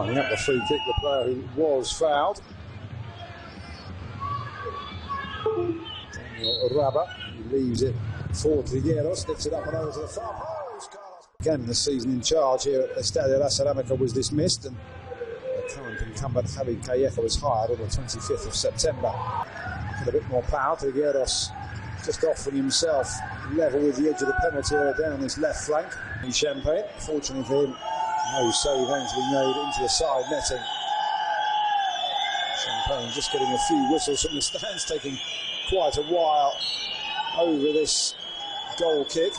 Lining up the free kick, the player who was fouled. Rabba, he leaves it for Trigueros, sticks it up and over to the far post. Again, this season in charge here at Estadio La Ceramica was dismissed, and the current incumbent Javi Calleja was hired on the 25th of September. With a bit more power, Trigueros just offering himself level with the edge of the penalty area down his left flank. In Champagne, fortunately for him, no save actually made into the side netting. Champagne just getting a few whistles from the stands, taking quite a while over this goal kick.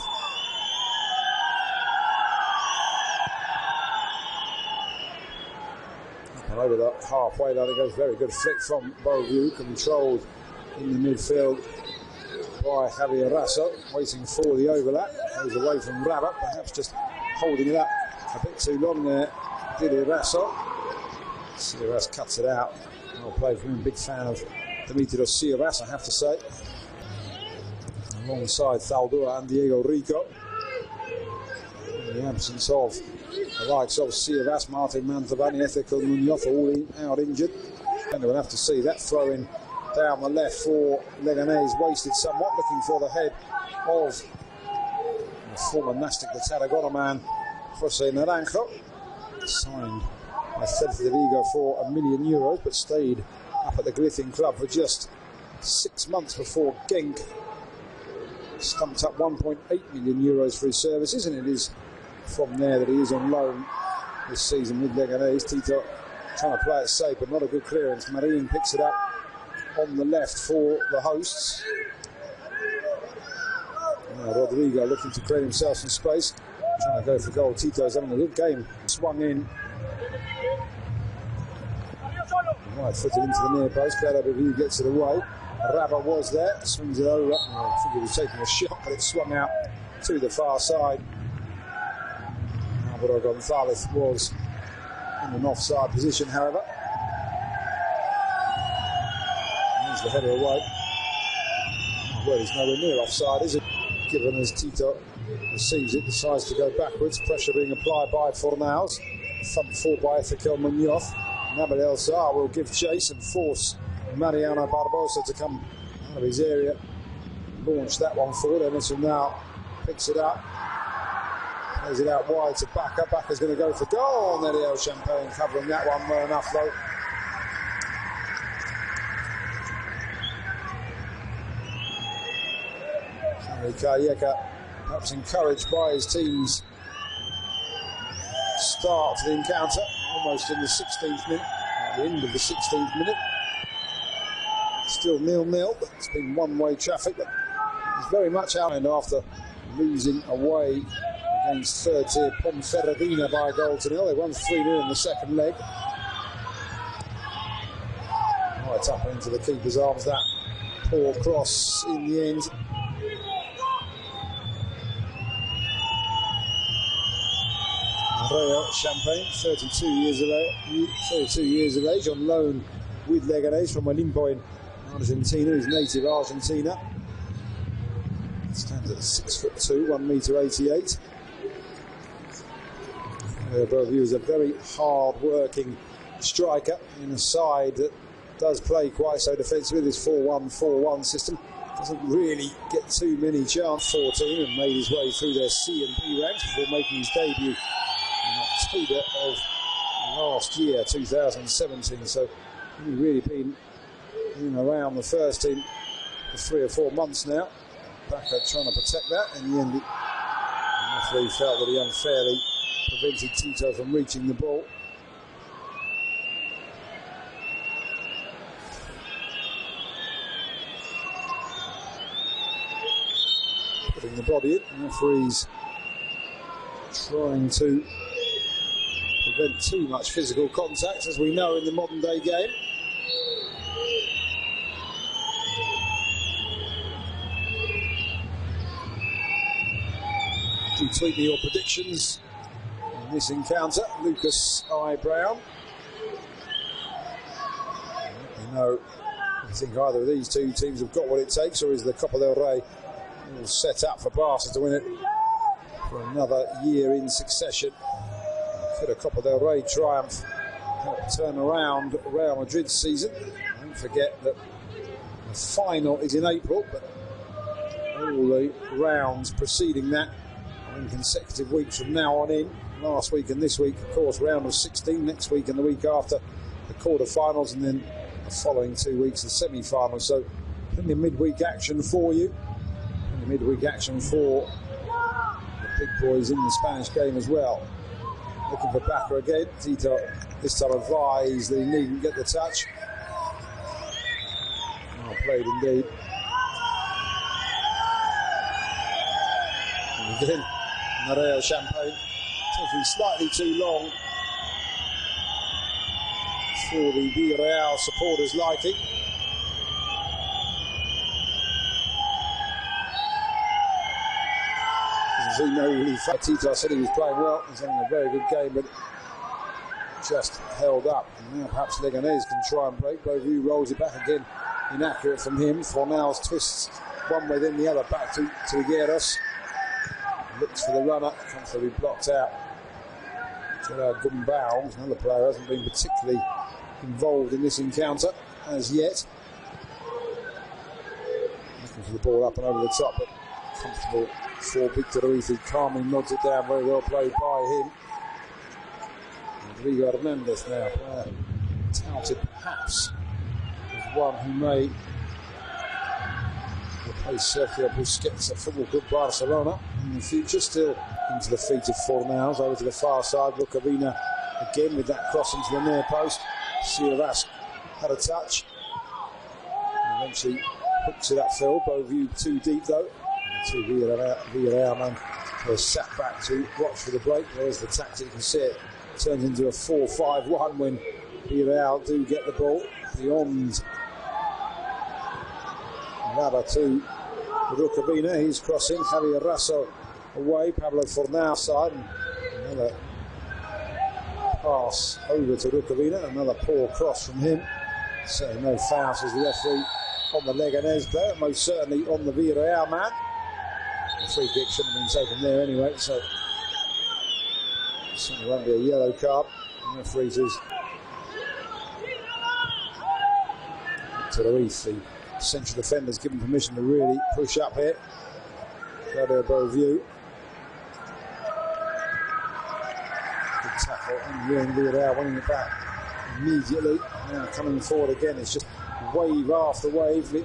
And over the halfway line it goes, very good flick from Beauvue, controlled in the midfield by Javier Raso, waiting for the overlap. Goes away from Rabat, perhaps just holding it up a bit too long there. Didier Raso. Suarez cuts it out. Well played from him, big fan of Dimitrios Suarez, I have to say. Alongside Zaldúa and Diego Rico. In the absence of the likes of Suarez, Martin Mantovani, Ezequiel Muñoz, all out injured. And we'll have to see that throw in down the left for Leganes, wasted somewhat, looking for the head of the former Nastic de Tarragona man, José Naranjo. Signed by Celta de Vigo for €1 million, but stayed up at the Glithin club for just 6 months before Genk stumped up €1.8 million for his services, and it is from there that he is on loan this season with Leganes. Tito trying to play it safe, but not a good clearance. Marin picks it up on the left for the hosts. Rodrigo looking to create himself some space, trying to go for goal. Tito's having a good game. Swung in. Right footed into the near post. Claudio Beauvue gets it away. Rabba was there, swings it over. I think he was taking a shot, but it swung out to the far side. Alvaro Gonzalez was in an offside position, however. Here's the header away. Well, he's nowhere near offside, is it? Given as Tito receives it, decides to go backwards. Pressure being applied by Fornals. Thumped forward by Ezequiel Muñoz. Nabil El Saar will give chase and force Mariano Barbosa to come out of his area. Launch that one forward. Emerson now picks it up. Plays it out wide to Bacca. Bacca's going to go for goal. Nerio Champagne covering that one well enough though. Calleja, perhaps encouraged by his team's start to the encounter, almost in the 16th minute, at the end of the 16th minute. Still 0-0, but it's been one-way traffic, but he's very much out and after losing away against third-tier Ponferradina by a goal to nil. They won 3-0 in the second leg. Right up into the keeper's arms, that poor cross in the end. Champagne, 32 years of age, on loan with Leganes from Olimpo in Argentina. He's native Argentina. Stands at 6'2", 1m88. Beauvue is a very hard-working striker in a side that does play quite so defensively. This 4-1-4-1 system doesn't really get too many chances. 14 and made his way through their C and B ranks before making his debut in October of last year, 2017. So he's really been in around the first team for 3 or 4 months now. Bacca trying to protect that. In the end, the referee felt that he unfairly prevented Tito from reaching the ball. Putting the body in, the referee's trying to prevent too much physical contact, as we know in the modern day game. Do tweet me your predictions in this encounter. Lucas I. Brown. You know, I think either of these two teams have got what it takes, or is the Copa del Rey all set up for Barca to win it for another year in succession? Could a Copa del Rey triumph help turn around Real Madrid's season. Don't forget that the final is in April, but all the rounds preceding that are in consecutive weeks from now on in. Last week and this week, of course, round of 16. Next week and the week after, the quarter-finals, and then the following 2 weeks, the semi-finals. So plenty of midweek action for you. Plenty of midweek action for the big boys in the Spanish game as well. Looking for Backer again. Tito this time advised that he needn't get the touch. Well played indeed. And again, Neymar Champagne taking slightly too long for the Villarreal supporters' liking. As you know, really, Tito said he was playing well. He's having a very good game, but just held up. And now perhaps Leganes can try and break. Beauvue rolls it back again. Inaccurate from him. Fornals twists one way then the other back to Gereth. Looks for the runner. Comfortably blocked out. Gereth Bale, another player who hasn't been particularly involved in this encounter as yet. Looking for the ball up and over the top, but comfortable for Victor Ruiz, who calmly nods it down. Very well played by him. Rodrigo RENNES now, touted perhaps as one who may replace Sergio Busquets at Football Club Barcelona in the future. Still into the feet of Fornals, over to the far side. Rukavina again with that cross into the near post. Suarez had a touch. And eventually hooks it upfield. Beauvue too deep though. The two Villarreal men were sat back to watch for the break. There's the tactic, you can see it turns into a 4-5-1 when Villarreal do get the ball beyond Raba to Rukavina. He's crossing. Javier Rasso away. Pablo Fornals side. And another pass over to Rukavina. Another poor cross from him. Certainly no fouls as the referee on the Leganes player. Most certainly on the Villarreal man. The free kick shouldn't have been taken there anyway. So certainly won't be a yellow card. The referee says to Ruiz, the central defender's given permission to really push up here. Gereth Bale. Good tackle, and Villarreal winning it back immediately. Now coming forward again, it's just wave after wave.